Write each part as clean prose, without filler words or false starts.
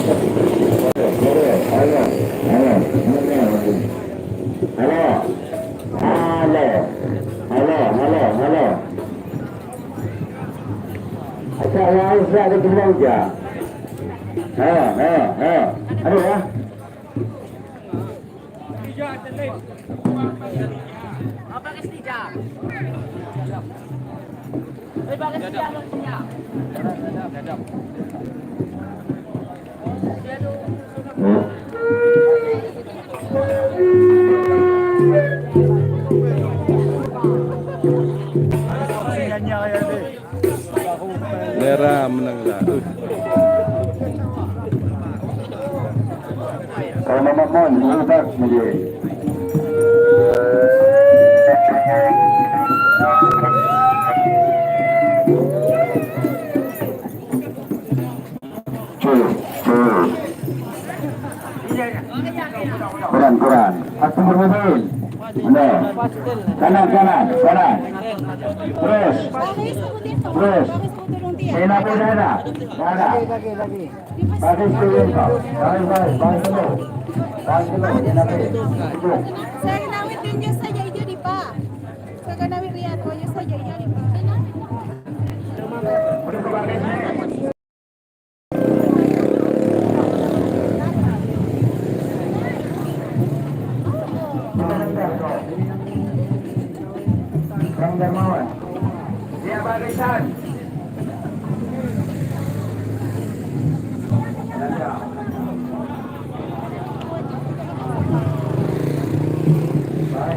Halo, halo, halo, halo, halo, halo, halo. Saya Aisyah ada di Lauja. Aduh ya. Apa kestija? Lepas kestija kestija. Merah menang lah. Kalau Mamat Mon, mengutak menjadi. Kurang. Aku bermobil. Anda. Kanan. Terus. Sena pun ada. Lagi. Pakai student kau. Baik. Bang dulu. Saya kenawit ninyo saja itu di Pak. Saya kenawit riyan ko yung saja itu di Pak. Kang Darmawan. Dia barisan.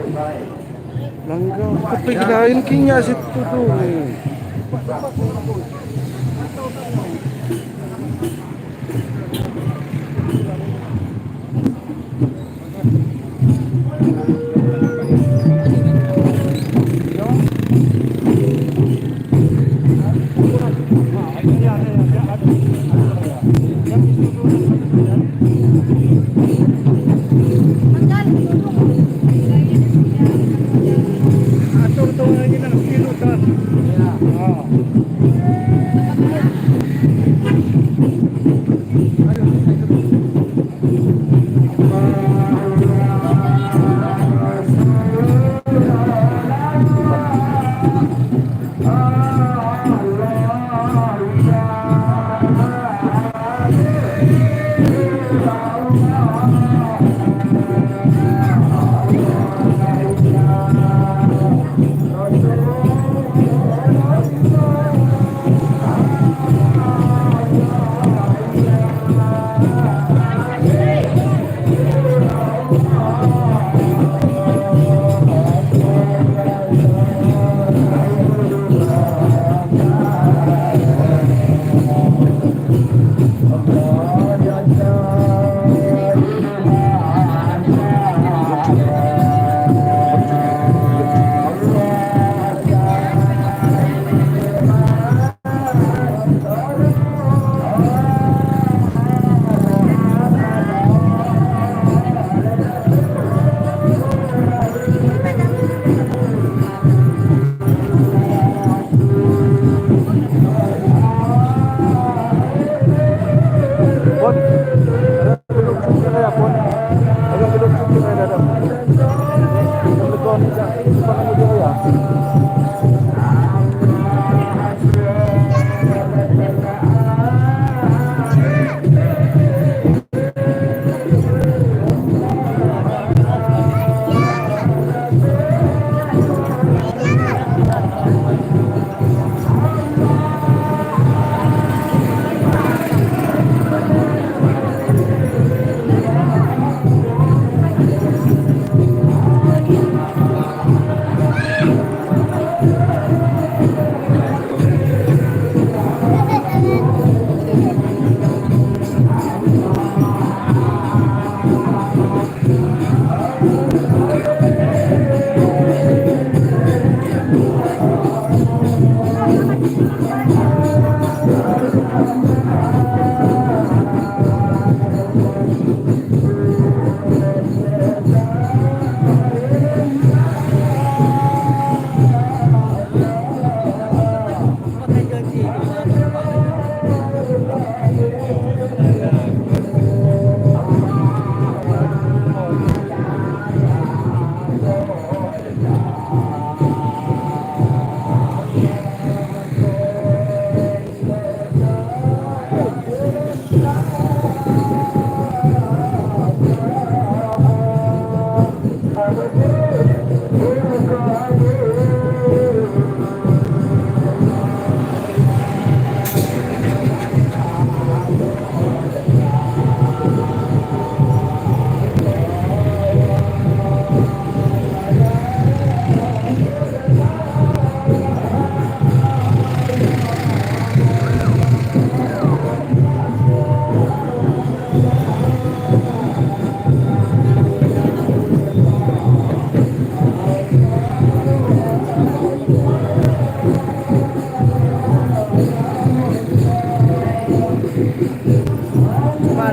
Baik. Langgang kepikiran kinya situ tuh.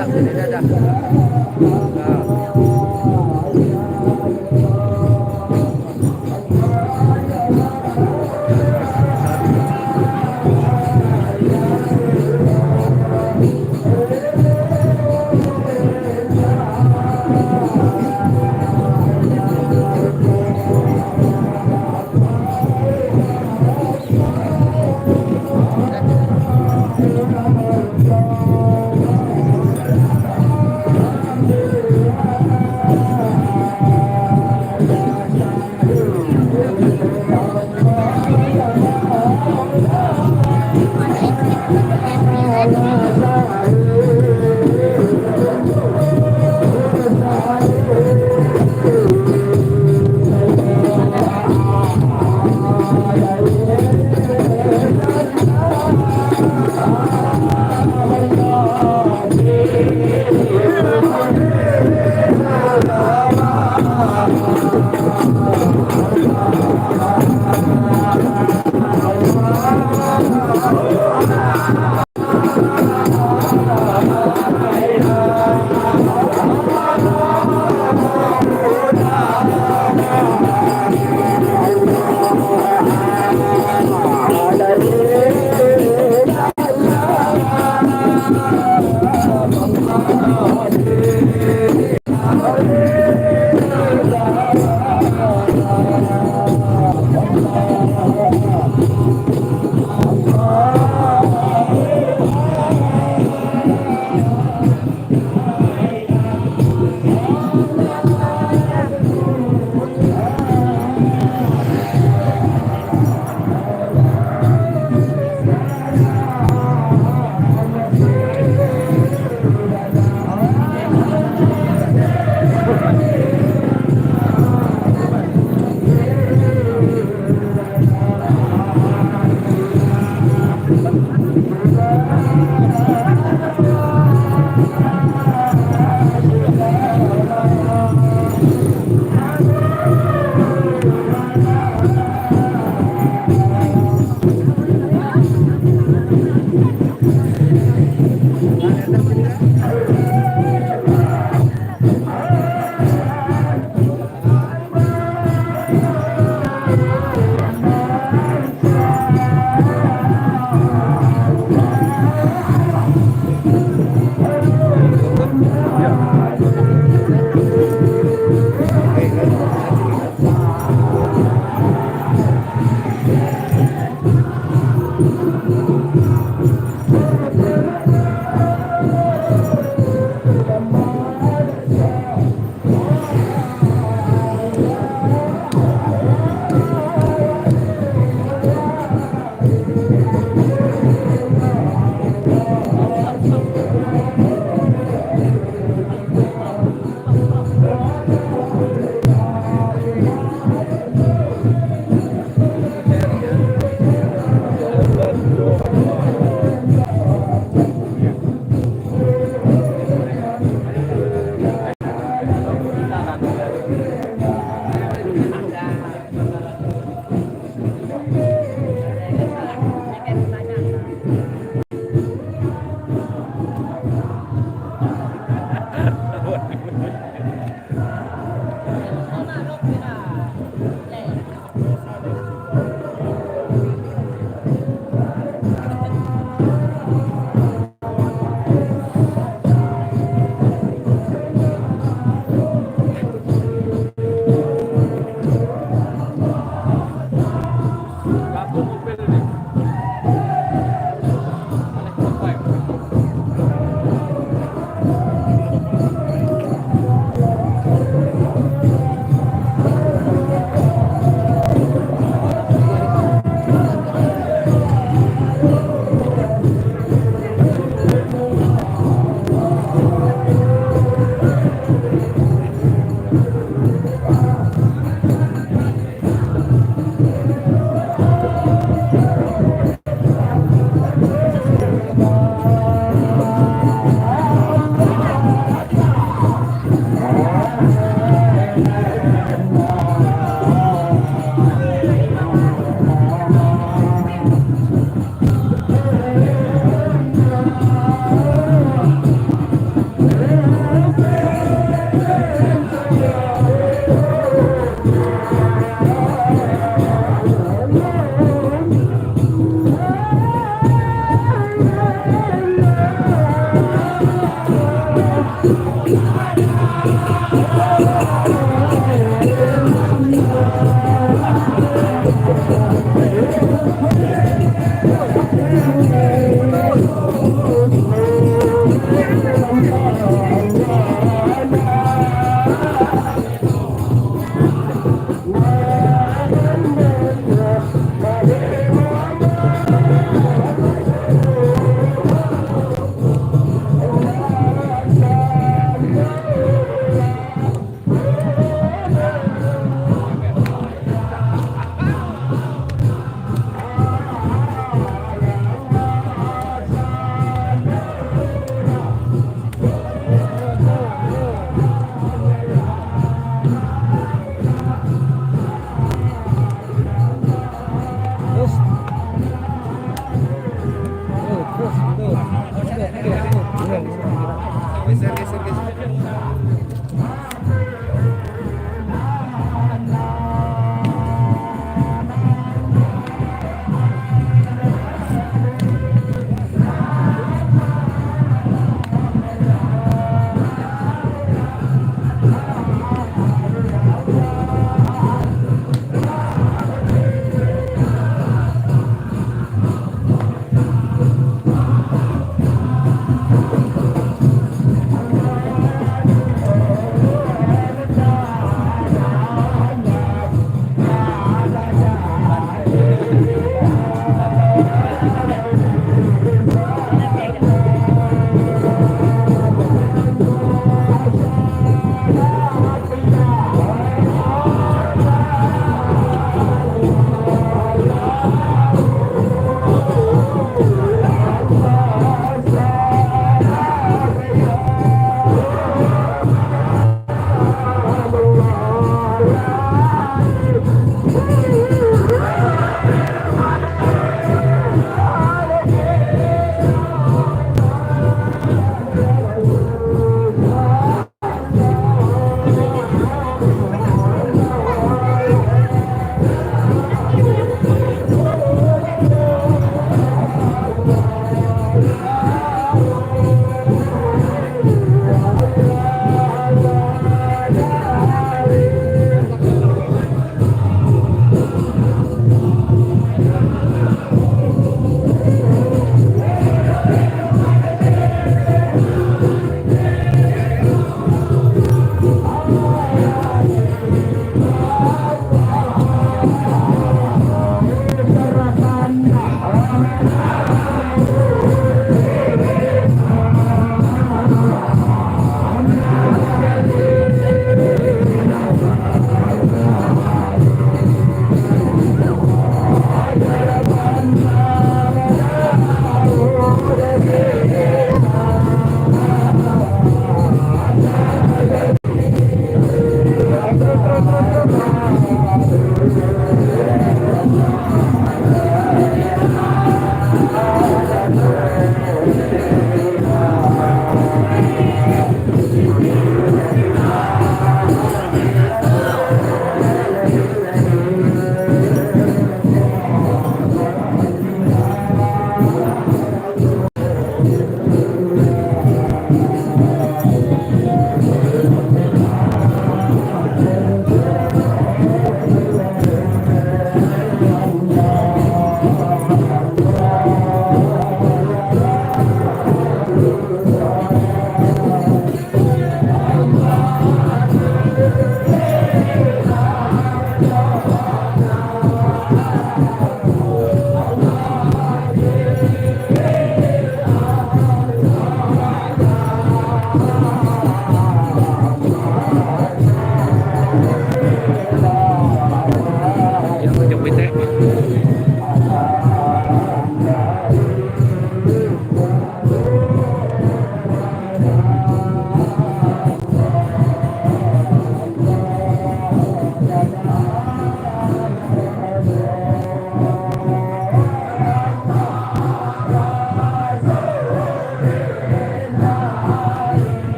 Galak sini dadah.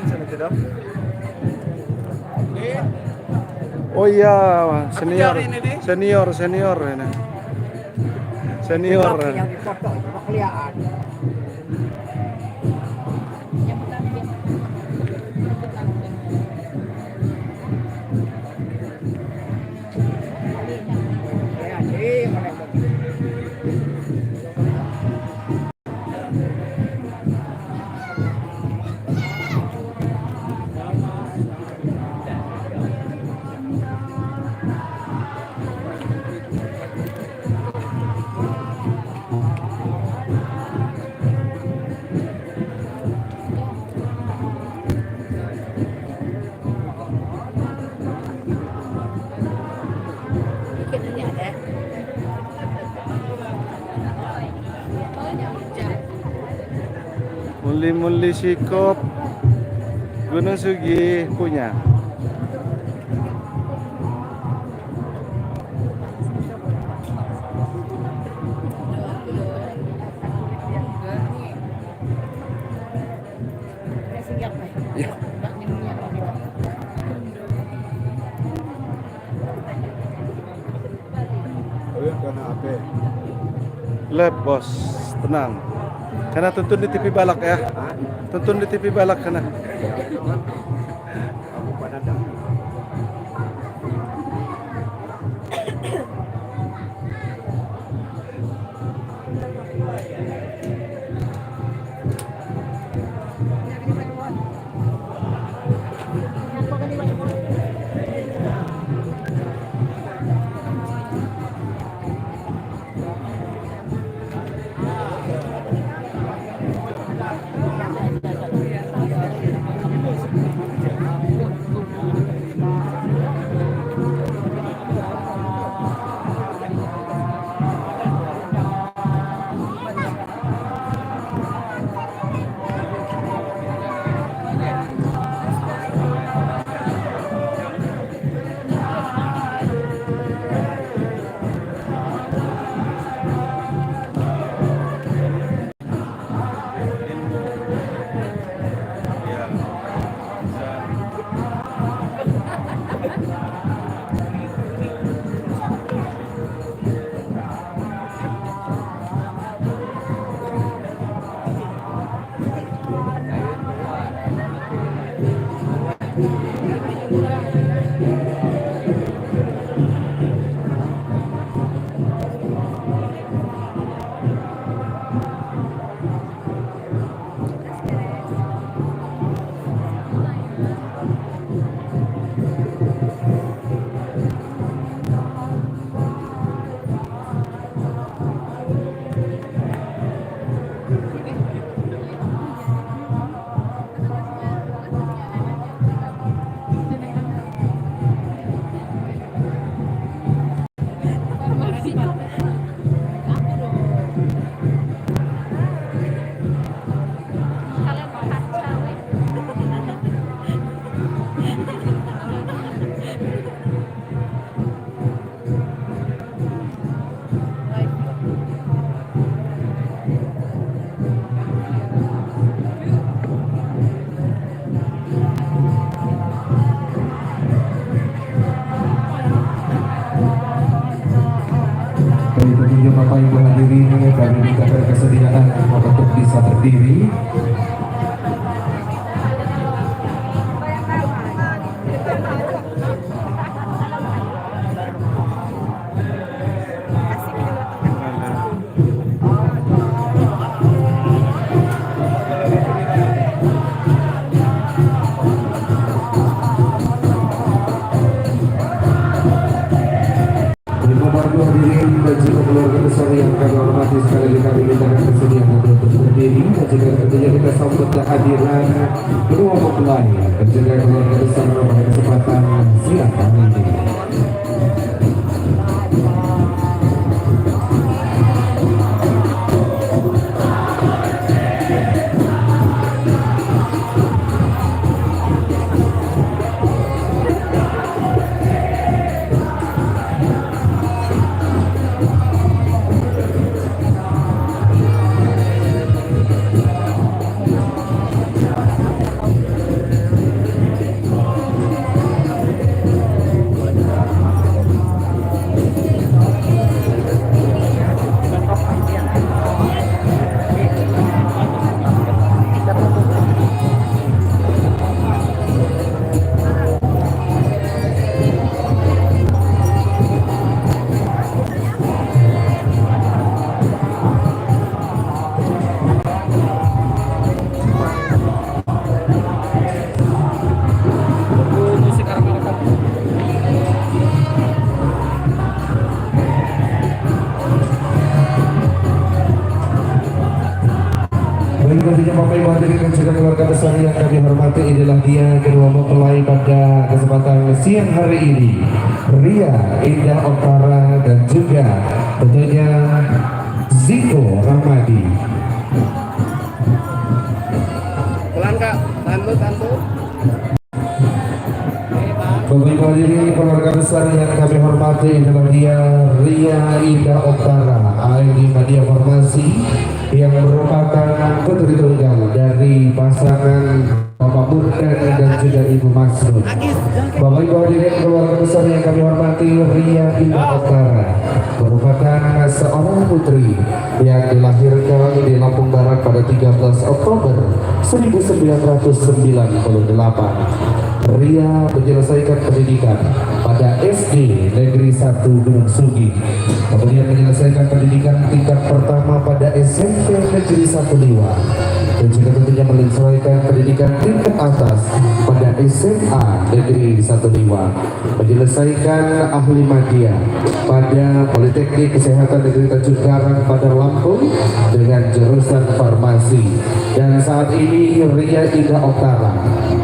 sana tidak? Oh iya, senior ini. Senior ini. Senior. Muli-muli sikop Gunung Sugi punya. Ya. Lep bos, tenang. Karena tuntun di TV balak ya. Tuntun di TV balak karena. Tentunya Bapak Ibu hadirin kami mintakan kesediaan untuk bisa berdiri. Hadirin dan juga keluarga besar yang kami hormati, sekali lagi kami mintakan kesediaan untuk berdiri dan juga tentunya kita sambut kehadiran kedua mempelai dan juga keluarga besar pada kesempatan siang kali ini. yang kami hormati, inilah dia kedua mempelai pada kesempatan siang hari ini, Ria Indah Oktara dan juga tentunya Ziko Rahmadi. Pelan kak, tantu. Bapak Ibu hadirin keluarga besar yang kami hormati, inilah dia Ria Indah Oktara ALD Media Formasi yang merupakan putri tunggal dari pasangan Bapak Burdan dan juga Ibu Masrud. Bapak Ibu hadirin keluarga besar yang kami hormati, Ria Indah Oktara merupakan seorang putri yang dilahirkan di Lampung Barat pada 13 Oktober 1998. Ria menyelesaikan pendidikan pada SD Negeri 1 Gunung Sugi, kemudian menyelesaikan pendidikan tingkat pertama pada SMP Negeri 1 Liwa, dan juga tentunya menyelesaikan pendidikan tingkat atas pada SMA Negeri 1 Liwa, menyelesaikan ahli media pada Politeknik Kesehatan Negeri Tanjung Karang pada Lampung dengan jurusan farmasi, dan saat ini Ria Indah Oktara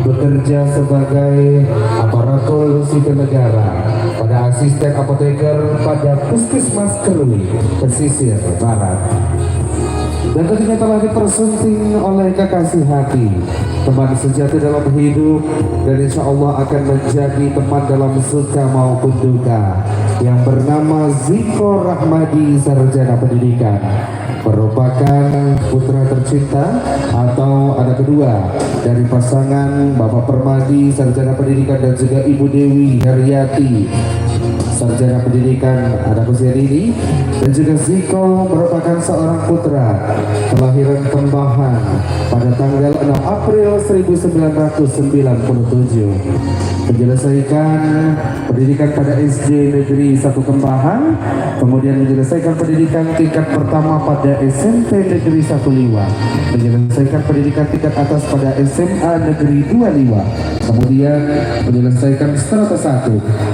bekerja sebagai aparatur sipil negara pada asisten apoteker pada Puskesmas Kerui, Pesisir Barat. Dan tentunya telah dipersunting oleh kekasih hati, teman sejati dalam hidup, dan insya Allah akan menjadi teman dalam suka maupun duka, yang bernama Ziko Rahmadi, sarjana pendidikan, merupakan putra tercinta atau anak kedua dari pasangan Bapak Permadi, sarjana pendidikan, dan juga Ibu Dewi Haryati, sarjana pendidikan anak usia dini, dan juga Ziko merupakan seorang putra kelahiran Kembahan pada tanggal 6 April 1997, menyelesaikan pendidikan pada SD Negeri 1 Kembahan, kemudian menyelesaikan pendidikan tingkat pertama pada SMP Negeri 1 Liwa, menyelesaikan pendidikan tingkat atas pada SMA Negeri 2 Liwa, kemudian menyelesaikan strata 1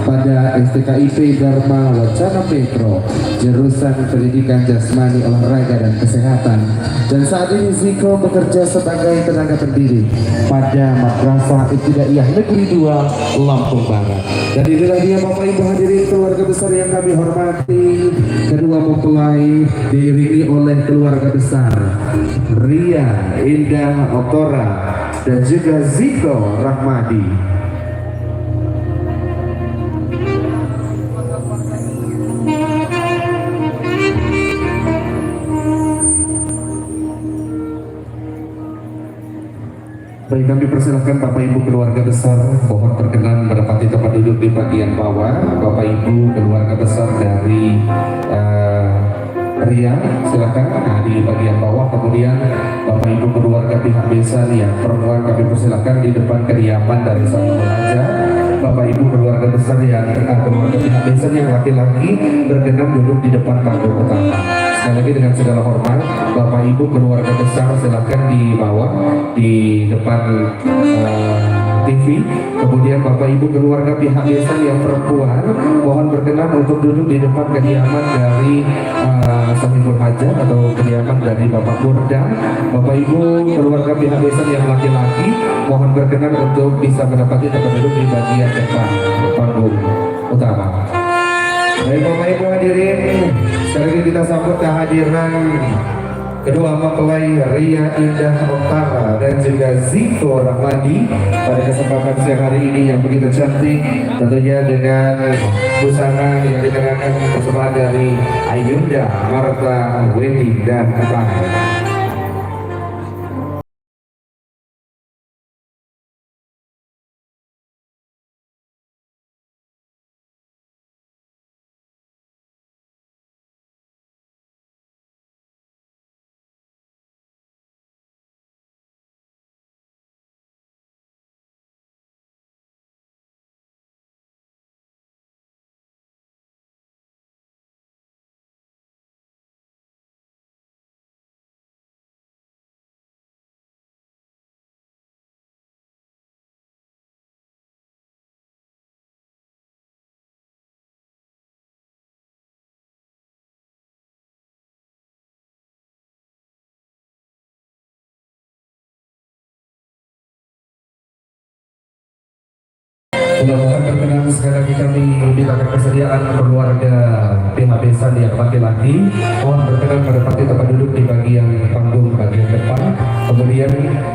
pada STKIP Dharma Wacana Petro, jurusan pendidikan jasmani, olahraga, dan kesehatan. Dan saat ini Ziko bekerja sebagai tenaga pendidik pada Madrasah Ibtidaiyah Negeri 2 Lampung Barat. Dan inilah dia Bapak Ibu hadirin keluarga besar yang kami hormati, kedua mempelai diiringi oleh keluarga besar Ria Indah Oktara dan juga Ziko Rahmadi. Baik, kami persilahkan Bapak Ibu keluarga besar mohon berkenan menempati tempat duduk di bagian bawah. Bapak Ibu keluarga besar dari Ria, silakan di bagian bawah. Kemudian Bapak Ibu keluarga pihak besan yang perempuan kami persilahkan di depan kediaman dari sang pengajar. Bapak Ibu keluarga besar yang keluarga pihak besan yang laki-laki berkenan duduk di depan panggung utama. Sekali lagi dengan segala hormat, Bapak Ibu keluarga besar silakan di bawah di depan TV. Kemudian Bapak Ibu keluarga pihak besan yang perempuan mohon berkenan untuk duduk di depan kediaman dari Sahibul Hajat atau kediaman dari Bapak Burdan. Bapak Ibu keluarga pihak besan yang laki-laki mohon berkenan untuk bisa menempati tempat duduk di bagian depan panggung utama. Baik Bapak Ibu hadirin, sekali lagi kita sambut kehadiran kedua mempelai Ria Indah Oktara dan juga Ziko Rahmadi pada kesempatan siang hari ini yang begitu cantik, tentunya dengan busana yang dikenakan persembahan dari Ayunda Marta Wedding dan Abang. Mohon berkenan sekali lagi kami mintakan kesediaan keluarga pihak besan yang laki-laki. Mohon berkenan menempati tempat duduk di bagian panggung bagian depan. Kemudian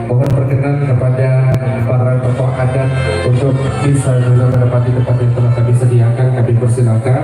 mohon berkenan kepada para tokoh adat untuk bisa juga menempati tempat yang telah kami sediakan. Kami persilakan.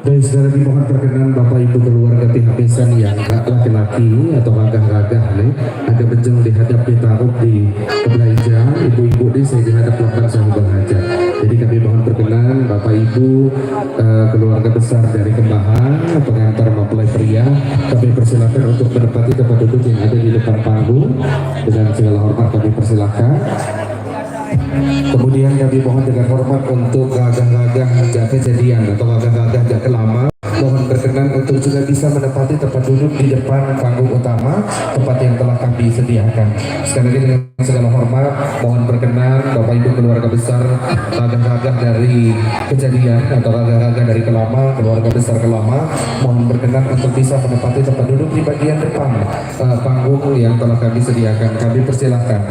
Baik, sekali lagi mohon perkenan Bapak Ibu keluarga pihak besan yang laki-laki atau gagah-gagah nih agak bejeng dihadap ditaruh di kebelajar, ibu-ibu nih saya dihadap lakukan sahabat hajat. Jadi kami mohon perkenan Bapak Ibu keluarga besar dari Kembahan, pengantar mempelai pria, kami persilakan untuk menempati tempat duduk yang ada di depan panggung. Dengan segala hormat kami persilakan. Kemudian kami mohon dengan hormat untuk gagah-gagah jak kejadian atau gagah-gagah jak kelama, mohon berkenan untuk juga bisa menempati tempat duduk di depan panggung utama, tempat yang telah kami sediakan. Sekali lagi dengan segala hormat, mohon berkenan Bapak Ibu keluarga besar gagah-gagah dari kejadian atau gagah-gagah dari kelama, keluarga besar kelama, mohon berkenan untuk bisa menempati tempat duduk di bagian depan panggung yang telah kami sediakan. Kami persilahkan.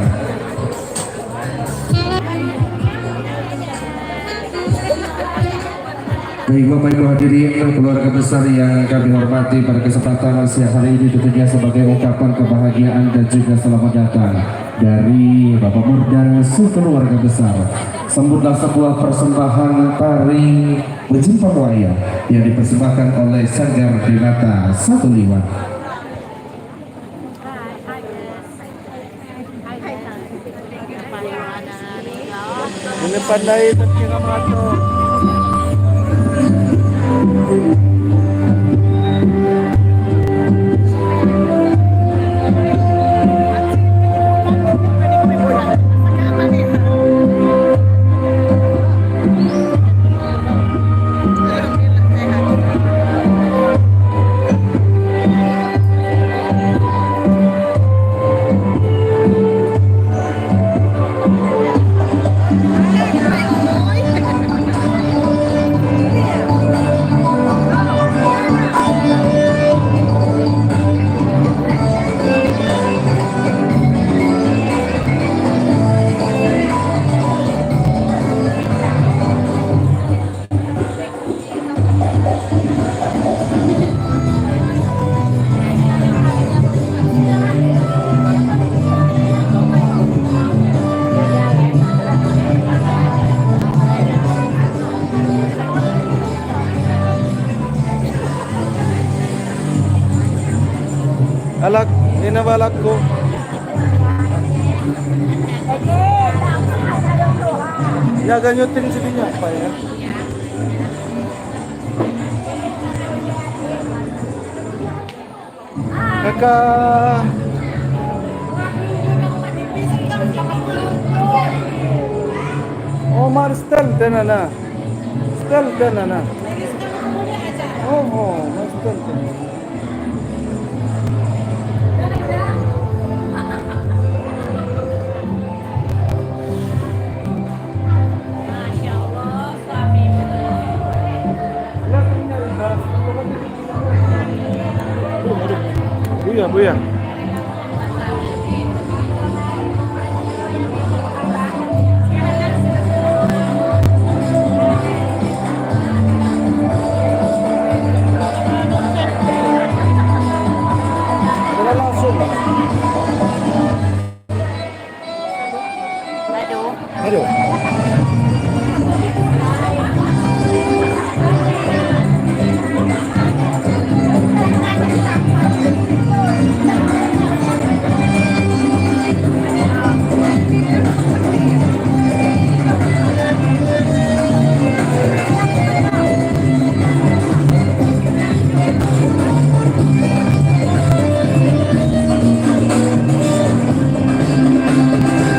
Baik Bapak Ibu hadirin keluarga besar yang kami hormati, pada kesempatan siang hari ini tentunya sebagai ungkapan kebahagiaan dan juga selamat datang dari Bapak Murdan sekeluarga besar, sambutlah sebuah persembahan tari Bejimpang Wayang yang dipersembahkan oleh Sanggar Dinata Satu Liwat. Ini pandai terkira mato. Alak, inabalak ko. Ya, ganyutin sininya apa ya? Kakak. Oh, mar stel tenana. Stel tenana. Oh, stel tenana. Buya.